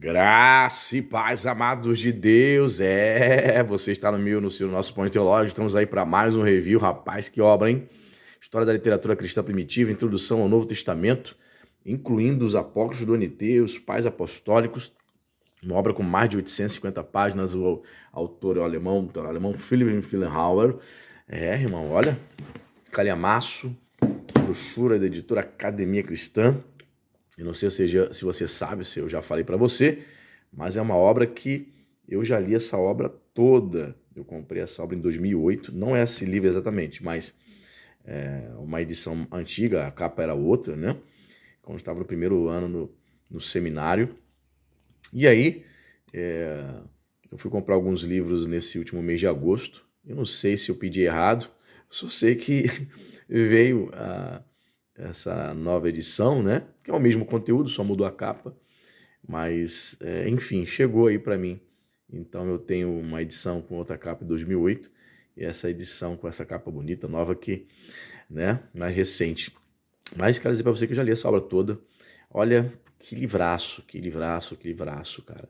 Graça e paz, amados de Deus. Você está no nosso Ponto Teológico. Estamos aí para mais um review. Rapaz, que obra, hein? História da literatura cristã primitiva, introdução ao Novo Testamento, incluindo os apócrifos do NT, os pais apostólicos. Uma obra com mais de 850 páginas. O autor é o alemão Philipp Finkenhauer. Irmão, olha, calhamaço, brochura da editora Academia Cristã. Eu não sei se você sabe, se eu já falei para você, mas é uma obra que eu já li essa obra toda. Eu comprei essa obra em 2008, não é esse livro exatamente, mas é uma edição antiga, a capa era outra, né? Quando eu estava no primeiro ano no seminário. E aí, eu fui comprar alguns livros nesse último mês de agosto. Eu não sei se eu pedi errado, só sei que veio essa nova edição, né? Que é o mesmo conteúdo, só mudou a capa. Mas, enfim, chegou aí para mim. Então eu tenho uma edição com outra capa de 2008 e essa edição com essa capa bonita, nova aqui, né? Mais recente. Mas quero dizer para você que eu já li essa obra toda. Olha, que livraço, cara.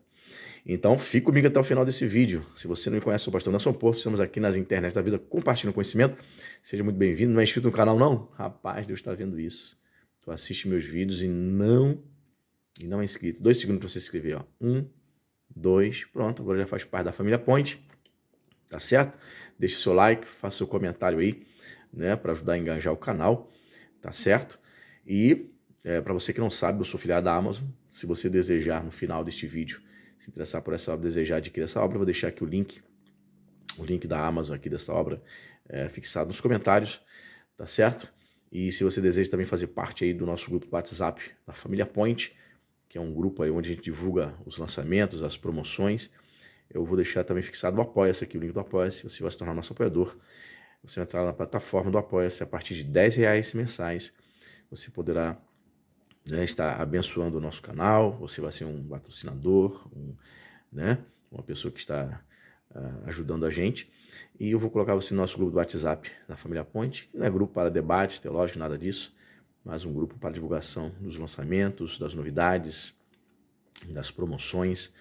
Então, fique comigo até o final desse vídeo. Se você não me conhece, sou o pastor Nelson Porto. Estamos aqui nas internet da vida compartilhando conhecimento. Seja muito bem-vindo. Não é inscrito no canal, não? Rapaz, Deus está vendo isso. Tu assiste meus vídeos e não é inscrito. 2 segundos para você se inscrever, ó. 1, 2, pronto. Agora já faz parte da família Point. Tá certo? Deixe seu like, faça seu comentário aí, né? Para ajudar a engajar o canal. Tá certo? E, para você que não sabe, eu sou filiado da Amazon. Se você desejar, no final deste vídeo, se interessar por essa obra, desejar adquirir essa obra, eu vou deixar aqui o link da Amazon aqui dessa obra fixado nos comentários, tá certo? E se você deseja também fazer parte aí do nosso grupo do WhatsApp da família Point, que é um grupo aí onde a gente divulga os lançamentos, as promoções, eu vou deixar também fixado o Apoia-se aqui, o link do Apoia-se. Você vai se tornar nosso apoiador. Você vai entrar na plataforma do Apoia-se a partir de R$10 mensais. Você poderá estar abençoando o nosso canal, você vai ser um patrocinador, uma pessoa que está ajudando a gente. E eu vou colocar você no nosso grupo do WhatsApp da família Ponte, que não é grupo para debates teológicos, nada disso, mas um grupo para divulgação dos lançamentos, das novidades, das promoções,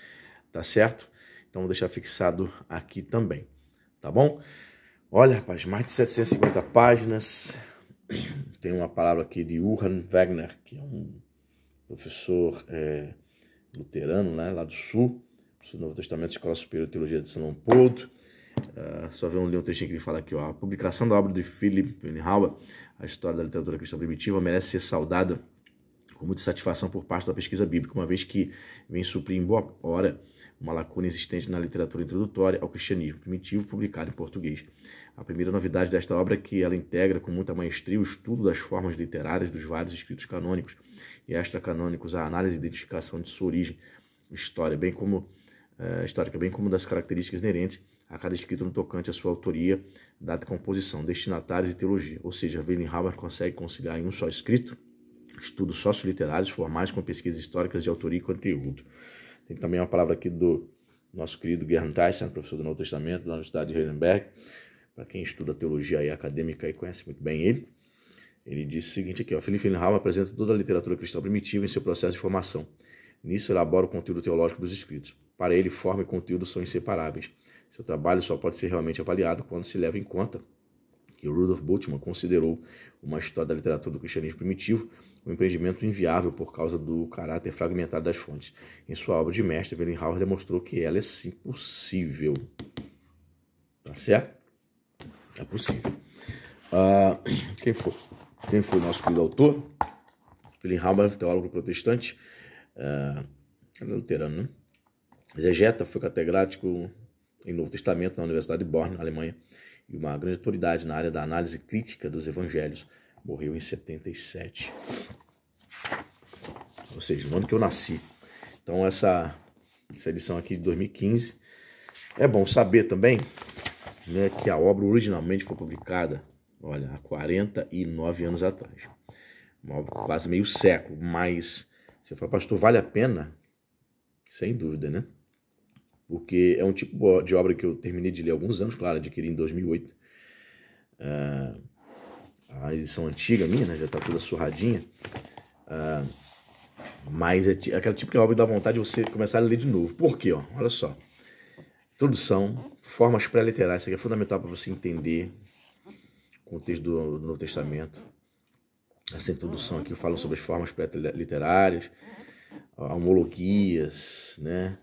tá certo? Então vou deixar fixado aqui também, tá bom? Olha, rapaz, mais de 750 páginas. Tem uma palavra aqui de Johann Wegner, que é um professor luterano, né, lá do Sul, do Novo Testamento, Escola Superior de Teologia de São Leopoldo. Só ver um trechinho que ele fala aqui, ó. A publicação da obra de Philipp Finkenhauer, a história da literatura cristã primitiva, merece ser saudada com muita satisfação por parte da pesquisa bíblica, uma vez que vem suprir em boa hora uma lacuna existente na literatura introdutória ao cristianismo primitivo, publicada em português. A primeira novidade desta obra é que ela integra com muita maestria o estudo das formas literárias dos vários escritos canônicos e extracanônicos, a análise e identificação de sua origem histórica, bem como das características inerentes a cada escrito no tocante à sua autoria, data, composição, destinatários e teologia. Ou seja, Finkenhauer consegue conciliar em um só escrito estudos socioliterários formais com pesquisas históricas de autoria e conteúdo. Tem também uma palavra aqui do nosso querido Gerhard Tyson, professor do Novo Testamento da Universidade de Heidelberg. Para quem estuda teologia aí, acadêmica e conhece muito bem ele. Ele disse o seguinte aqui, ó: Philipp Finkenhauer apresenta toda a literatura cristã primitiva em seu processo de formação. Nisso elabora o conteúdo teológico dos escritos. Para ele, forma e conteúdo são inseparáveis. Seu trabalho só pode ser realmente avaliado quando se leva em conta que Rudolf Bultmann considerou uma história da literatura do cristianismo primitivo um empreendimento inviável por causa do caráter fragmentado das fontes. Em sua obra de mestre, Finkenhauer demonstrou que ela é sim possível. Tá certo? É possível. Quem foi o nosso querido autor? Finkenhauer, teólogo protestante, luterano, né? Exegeta, foi catedrático em Novo Testamento na Universidade de Bonn, na Alemanha, e uma grande autoridade na área da análise crítica dos evangelhos. Morreu em 77. Ou seja, no ano que eu nasci. Então essa edição aqui de 2015. É bom saber também, né, que a obra originalmente foi publicada, olha, há 49 anos atrás. Uma obra quase meio século, mas você fala, pastor, vale a pena? Sem dúvida, né? Porque é um tipo de obra que eu terminei de ler há alguns anos, claro, adquiri em 2008. A edição antiga minha, né, já está toda surradinha. Mas é aquela típica obra que dá vontade de você começar a ler de novo. Por quê? Ó? Olha só. Introdução, formas pré-literais. Isso aqui é fundamental para você entender o contexto do Novo Testamento. Essa introdução aqui fala sobre as formas pré-literárias, homologias, né?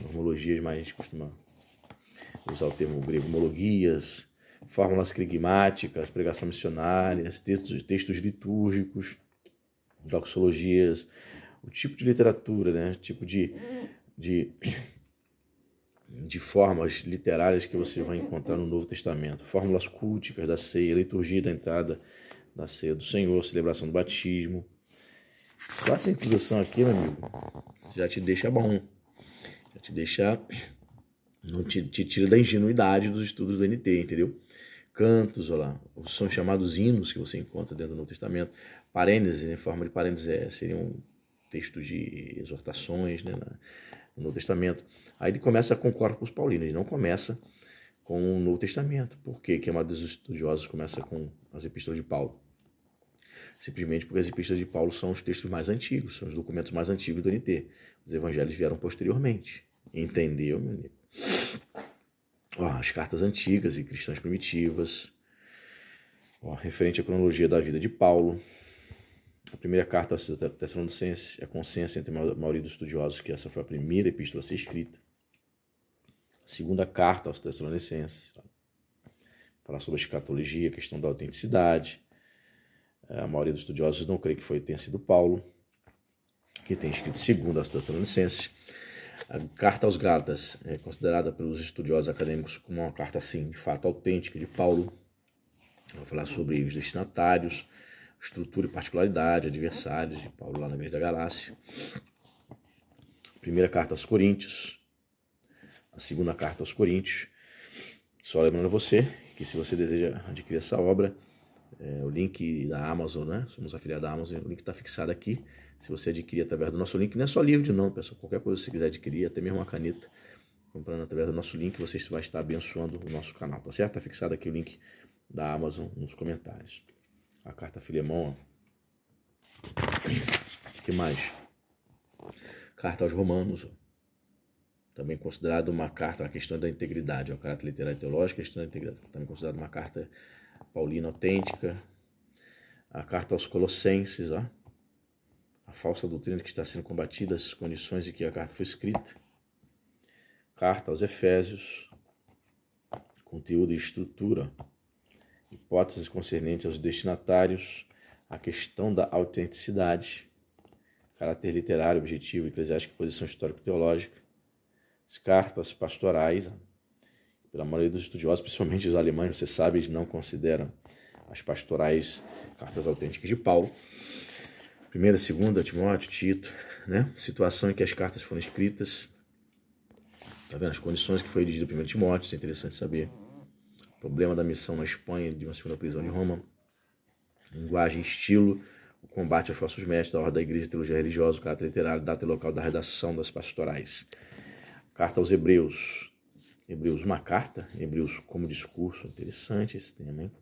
Homologias, mas a gente costuma usar o termo grego, homologias, fórmulas querigmáticas, pregação missionárias, textos litúrgicos, doxologias, o tipo de literatura, né? O tipo de formas literárias que você vai encontrar no Novo Testamento. Fórmulas culticas da ceia, liturgia da entrada da ceia do Senhor, celebração do batismo. Só essa introdução aqui, meu amigo, já te deixa bom. Já te deixa... Não te tira da ingenuidade dos estudos do NT, entendeu? Cantos, olha lá, são chamados hinos que você encontra dentro do Novo Testamento. Parênteses, em forma de parênteses, seriam textos de exortações, né, no Novo Testamento. Aí ele começa com Corpus Paulino, ele não começa com o Novo Testamento. Por quê? Que a maioria dos estudiosos começa com as epístolas de Paulo? Simplesmente porque as epístolas de Paulo são os textos mais antigos, são os documentos mais antigos do NT. Os evangelhos vieram posteriormente. Entendeu, meu amigo? As cartas antigas e cristãs primitivas, referente à cronologia da vida de Paulo. A primeira carta aos Tessalonicenses é consenso entre a maioria dos estudiosos que essa foi a primeira epístola a ser escrita. A segunda carta aos Tessalonicenses fala sobre a escatologia, a questão da autenticidade. A maioria dos estudiosos não crê que tenha sido Paulo, que tem escrito segunda aos Tessalonicenses. A carta aos Gálatas é considerada pelos estudiosos acadêmicos como uma carta, sim, de fato autêntica de Paulo. Vai falar sobre os destinatários, estrutura e particularidade, adversários de Paulo lá na igreja da Galácia. A primeira carta aos Coríntios, a segunda carta aos Coríntios. Só lembrando a você que se você deseja adquirir essa obra, o link da Amazon, né? Somos afiliados da Amazon, o link está fixado aqui. Se você adquirir através do nosso link, não é só livro não, pessoal. Qualquer coisa que você quiser adquirir, até mesmo uma caneta, comprando através do nosso link, você vai estar abençoando o nosso canal, tá certo? Está fixado aqui o link da Amazon nos comentários. A carta a Filemão. O que mais? Carta aos Romanos. Também considerado uma carta, a questão da integridade, o caráter literário e teológico, a questão da integridade. Também considerado uma carta paulina autêntica. A carta aos Colossenses, a falsa doutrina que está sendo combatida, as condições em que a carta foi escrita. Carta aos Efésios, conteúdo e estrutura, hipóteses concernentes aos destinatários, a questão da autenticidade, caráter literário, objetivo, eclesiástico e posição histórico-teológica. As cartas pastorais, pela maioria dos estudiosos, principalmente os alemães, você sabe, eles não consideram as pastorais cartas autênticas de Paulo. Primeira, segunda, Timóteo, Tito, né? Situação em que as cartas foram escritas. Tá vendo? As condições que foi dirigido o primeiro Timóteo, isso é interessante saber. Problema da missão na Espanha, de uma segunda prisão em Roma. Linguagem, estilo, o combate aos falsos mestres, a ordem da igreja, teologia religiosa, o caráter literário, data e local da redação das pastorais. Carta aos Hebreus. Hebreus, uma carta. Hebreus como discurso. Interessante esse tema, hein?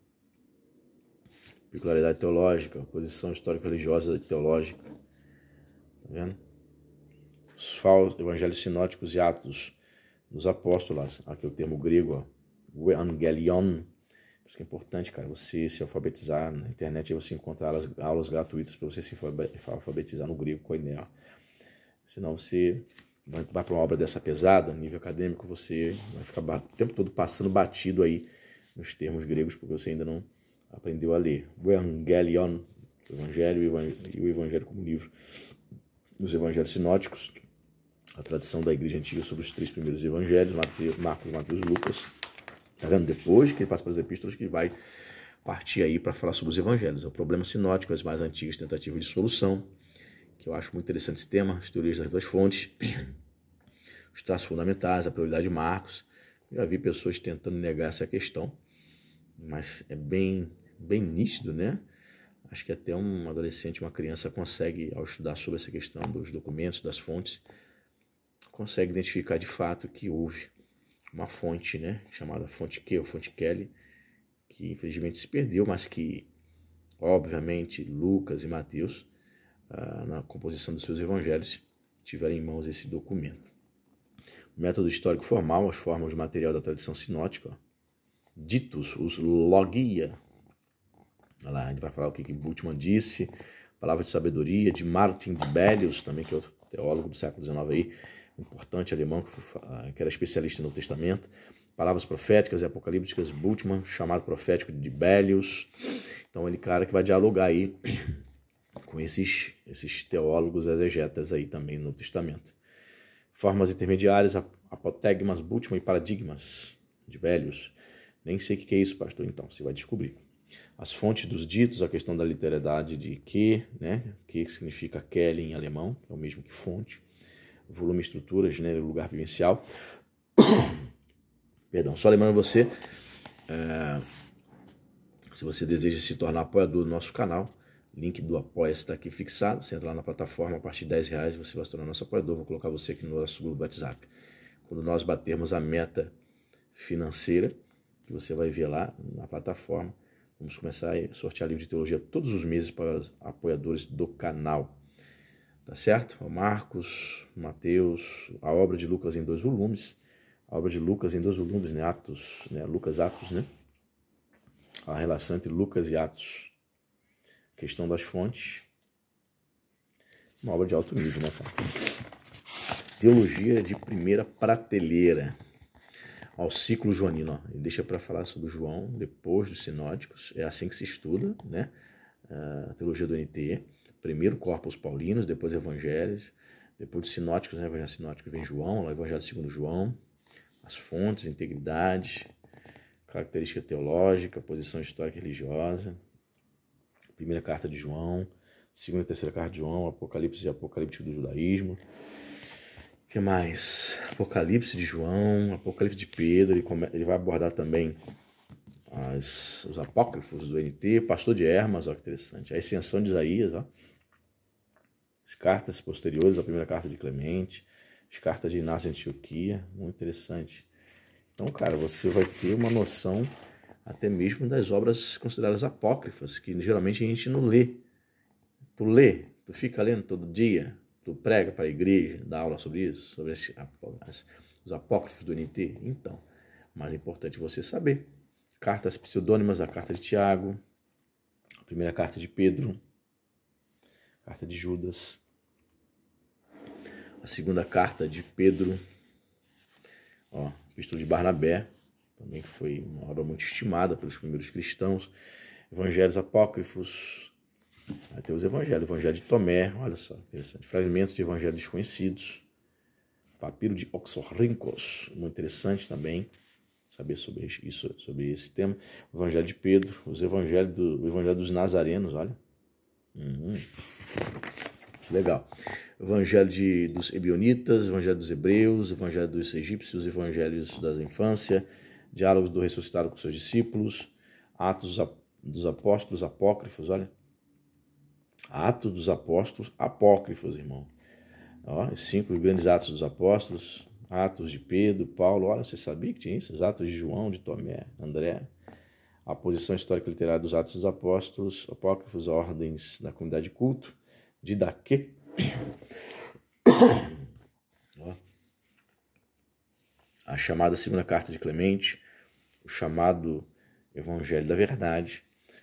Peculiaridade teológica, posição histórico-religiosa e teológica. Tá vendo? Os falsos evangelhos sinóticos e atos dos apóstolos. Aqui é o termo grego, o evangelion. Isso que é importante, cara, você se alfabetizar na internet, aí você encontra aulas gratuitas para você se alfabetizar no grego koiné. Senão você vai para uma obra dessa pesada, nível acadêmico, você vai ficar o tempo todo passando batido aí nos termos gregos, porque você ainda não aprendeu a ler. O Evangelion, o Evangelho e o Evangelho como livro. Os Evangelhos sinóticos, a tradição da igreja antiga sobre os 3 primeiros evangelhos, Marcos, Mateus e Lucas. Tá vendo? Depois que ele passa para as epístolas, que vai partir aí para falar sobre os evangelhos. É o problema sinótico, as mais antigas tentativas de solução, que eu acho muito interessante esse tema, as teorias das 2 fontes, os traços fundamentais, a prioridade de Marcos. Eu já vi pessoas tentando negar essa questão, mas é bem nítido, né? Acho que até um adolescente, uma criança consegue, ao estudar sobre essa questão dos documentos, das fontes, consegue identificar de fato que houve uma fonte, né, chamada fonte Q ou fonte Kelly, que infelizmente se perdeu, mas que, obviamente, Lucas e Mateus na composição dos seus evangelhos, tiverem em mãos esse documento. O método histórico formal, as formas do material da tradição sinótica, ó. Ditos, os logia. Olha lá, a gente vai falar o que Bultmann disse, palavra de sabedoria, de Martin de Bellius, também, que é outro teólogo do século XIX aí, importante alemão, que era especialista no Novo Testamento. Palavras proféticas e apocalípticas, Bultmann, chamado profético de Bellius. Então, ele cara que vai dialogar aí com esses teólogos exegetas aí também no Novo Testamento. Formas intermediárias, apotegmas, Bultmann e paradigmas de Bellius. Nem sei o que é isso, pastor, então, você vai descobrir. As fontes dos ditos, a questão da literalidade de que, né? Que significa Quelle em alemão, que é o mesmo que fonte. Volume, estrutura, gênero, lugar vivencial. Perdão, só lembrando você, se você deseja se tornar apoiador do nosso canal, link do Apoia está aqui fixado. Você entra lá na plataforma, a partir de R$10 você vai se tornar nosso apoiador. Vou colocar você aqui no nosso grupo WhatsApp. Quando nós batermos a meta financeira, que você vai ver lá na plataforma, vamos começar a sortear livro de teologia todos os meses para os apoiadores do canal. Tá certo? O Marcos, Mateus, a obra de Lucas em 2 volumes. A obra de Lucas em 2 volumes, né? Atos, né? Lucas, Atos, né? A relação entre Lucas e Atos. Questão das fontes. Uma obra de alto nível, né, cara? Teologia de primeira prateleira. Ao ciclo joanino, ó. Ele deixa para falar sobre João depois dos sinóticos. É assim que se estuda, né? A teologia do NT. Primeiro corpos paulinos, depois evangelhos, depois dos sinóticos, né? Evangelho sinótico vem João, o evangelho segundo João, as fontes, integridade, característica teológica, posição histórica e religiosa, primeira carta de João, segunda e terceira carta de João, Apocalipse e Apocalíptico do judaísmo. O que mais? Apocalipse de João, Apocalipse de Pedro, ele vai abordar também os apócrifos do NT, Pastor de Hermas, ó que interessante, a Ascensão de Isaías, ó. As cartas posteriores à primeira carta de Clemente, as cartas de Inácio de Antioquia, muito interessante. Então, cara, você vai ter uma noção até mesmo das obras consideradas apócrifas, que geralmente a gente não lê. Tu lê, tu fica lendo todo dia, tu prega para a igreja, dá aula sobre isso, sobre os apócrifos do NT. Então, mais importante você saber. Cartas pseudônimas, a carta de Tiago, a primeira carta de Pedro, carta de Judas, a segunda carta de Pedro, ó, Epístola de Barnabé, também foi uma obra muito estimada pelos primeiros cristãos, evangelhos apócrifos, vai ter os evangelhos, evangelho de Tomé, olha só, interessante, fragmentos de evangelhos desconhecidos, papiro de Oxorrincos, muito interessante também, saber sobre isso, sobre esse tema, o evangelho de Pedro, o evangelho dos nazarenos, olha, legal. Evangelho dos Ebionitas, Evangelho dos Hebreus, Evangelho dos Egípcios, Evangelhos da Infância, Diálogos do Ressuscitado com seus discípulos, Atos dos Apóstolos Apócrifos, olha. Atos dos Apóstolos Apócrifos, irmão. Ó, os 5 grandes Atos dos Apóstolos, Atos de Pedro, Paulo, olha, você sabia que tinha isso? Os Atos de João, de Tomé, André. A posição histórica literária dos Atos dos Apóstolos Apócrifos, ordens da comunidade de culto, Didaquê. A chamada segunda carta de Clemente, o chamado Evangelho da Verdade,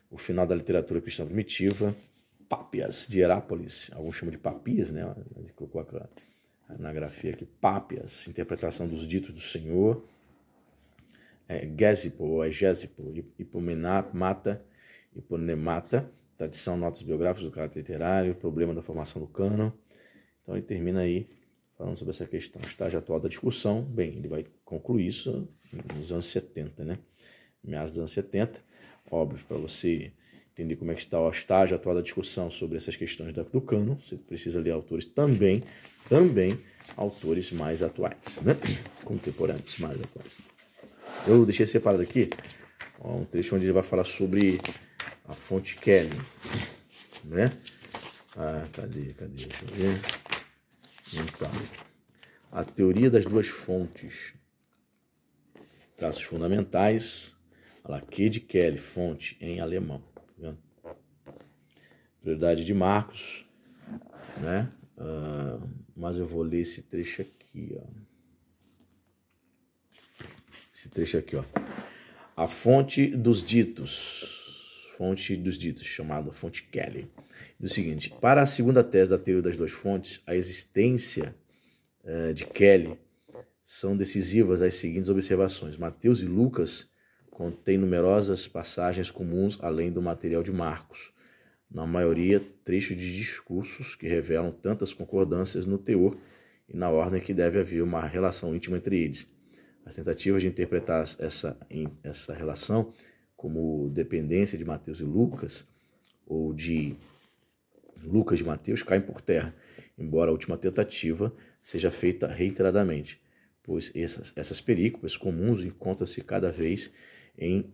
o final da literatura cristã primitiva, Pápias de Herápolis, alguns chamam de Papias, né? Ele colocou na grafia aqui, Pápias, interpretação dos ditos do Senhor, Gésipo, Hiponemata, tradição, notas biográficas do caráter literário, problema da formação do cânon. Então ele termina aí falando sobre essa questão, estágio atual da discussão. Bem, ele vai concluir isso nos anos 70, né? Meados dos anos 70, óbvio, para você entender como é que está o estágio atual da discussão sobre essas questões do cânon, você precisa ler autores também autores mais atuais, né? Contemporâneos mais atuais. Eu deixei separado aqui um trecho onde ele vai falar sobre a fonte Quelle, né? Cadê? Deixa eu ver. Então, a teoria das duas fontes. Traços fundamentais. Olha lá, Q de Quelle, fonte em alemão. Tá vendo? Prioridade de Marcos. né? Mas eu vou ler esse trecho aqui, ó. Esse trecho aqui, ó. A fonte dos ditos, chamada fonte Kelly. Diz o seguinte: para a segunda tese da teoria das duas fontes, a existência de Kelly são decisivas as seguintes observações. Mateus e Lucas contêm numerosas passagens comuns, além do material de Marcos. Na maioria, trechos de discursos que revelam tantas concordâncias no teor e na ordem que deve haver uma relação íntima entre eles. As tentativas de interpretar essa relação como dependência de Mateus e Lucas, ou de Lucas de Mateus, caem por terra, embora a última tentativa seja feita reiteradamente, pois essas perícopes comuns encontram-se cada vez em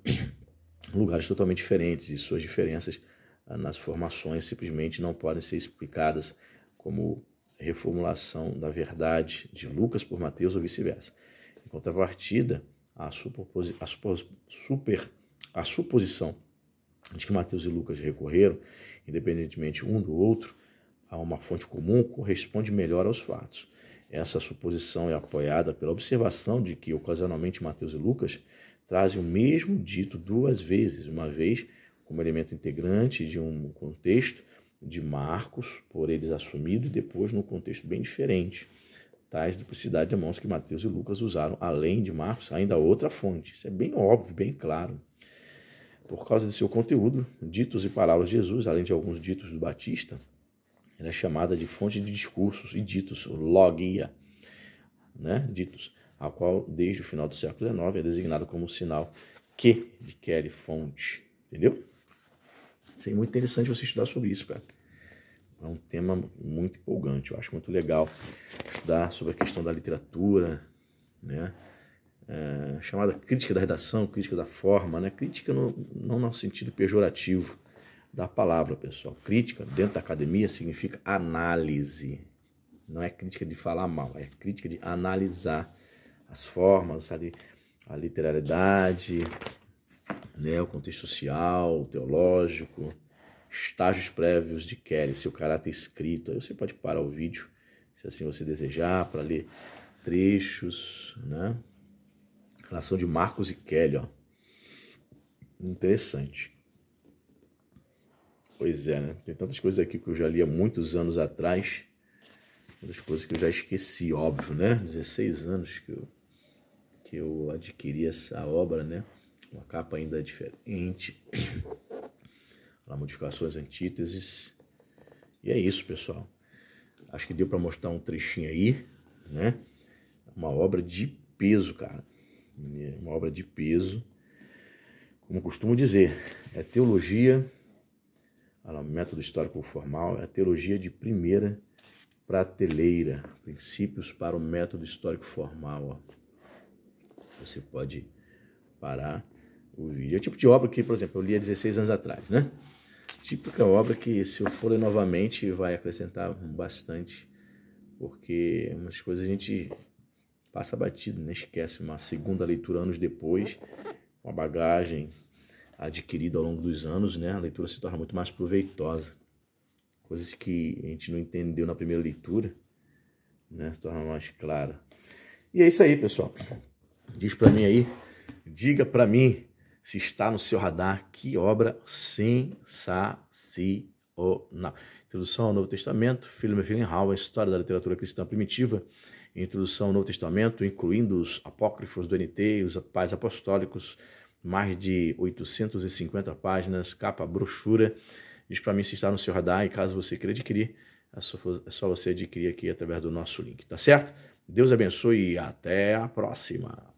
lugares totalmente diferentes, e suas diferenças nas formações simplesmente não podem ser explicadas como reformulação da verdade de Lucas por Mateus ou vice-versa. Em contrapartida, a suposição de que Mateus e Lucas recorreram, independentemente um do outro, a uma fonte comum, corresponde melhor aos fatos. Essa suposição é apoiada pela observação de que, ocasionalmente, Mateus e Lucas trazem o mesmo dito duas vezes, uma vez como elemento integrante de um contexto de Marcos, por eles assumido, e depois num contexto bem diferente. Tais duplicidade demonstra que Mateus e Lucas usaram, além de Marcos, ainda outra fonte. Isso é bem óbvio, bem claro. Por causa de seu conteúdo, ditos e palavras de Jesus, além de alguns ditos do Batista, ela é chamada de fonte de discursos e ditos, logia, né? Ditos, a qual, desde o final do século XIX, é designado como sinal Q de Kelly, fonte. Entendeu? Isso é muito interessante você estudar sobre isso, cara. É um tema muito empolgante. Eu acho muito legal estudar sobre a questão da literatura, né? Chamada crítica da redação, crítica da forma, né? Crítica não no sentido pejorativo da palavra, pessoal. Crítica, dentro da academia, significa análise. Não é crítica de falar mal, é crítica de analisar as formas, a literalidade, né? O contexto social, teológico, estágios prévios de Kelly, seu caráter escrito. Aí você pode parar o vídeo, se assim você desejar, para ler trechos, né? Relação de Marcos e Kelly, ó. Interessante. Pois é, né? Tem tantas coisas aqui que eu já li há muitos anos atrás, tantas coisas que eu já esqueci, óbvio, né? 16 anos que eu adquiri essa obra, né? Uma capa ainda diferente. Modificações, antíteses. E é isso, pessoal. Acho que deu para mostrar um trechinho aí, né? Uma obra de peso, cara. Uma obra de peso. Como costumo dizer, é teologia, método histórico formal, é teologia de primeira prateleira. Princípios para o método histórico formal. Ó. Você pode parar o vídeo. É o tipo de obra que, por exemplo, eu li há 16 anos atrás, né? Típica obra que, se eu for ler novamente, vai acrescentar bastante, porque umas coisas a gente passa batido, né? Esquece. Uma segunda leitura anos depois, com a bagagem adquirida ao longo dos anos, né? A leitura se torna muito mais proveitosa. Coisas que a gente não entendeu na primeira leitura, né? Se torna mais clara. E é isso aí, pessoal. Diz para mim aí, diga para mim se está no seu radar, que obra sensacional. Introdução ao Novo Testamento, Philem-Hall, a história da literatura cristã primitiva. Introdução ao Novo Testamento, incluindo os apócrifos do NT, os pais apostólicos, mais de 850 páginas, capa brochura. Diz para mim se está no seu radar, e caso você queira adquirir, é só você adquirir aqui através do nosso link, tá certo? Deus abençoe e até a próxima.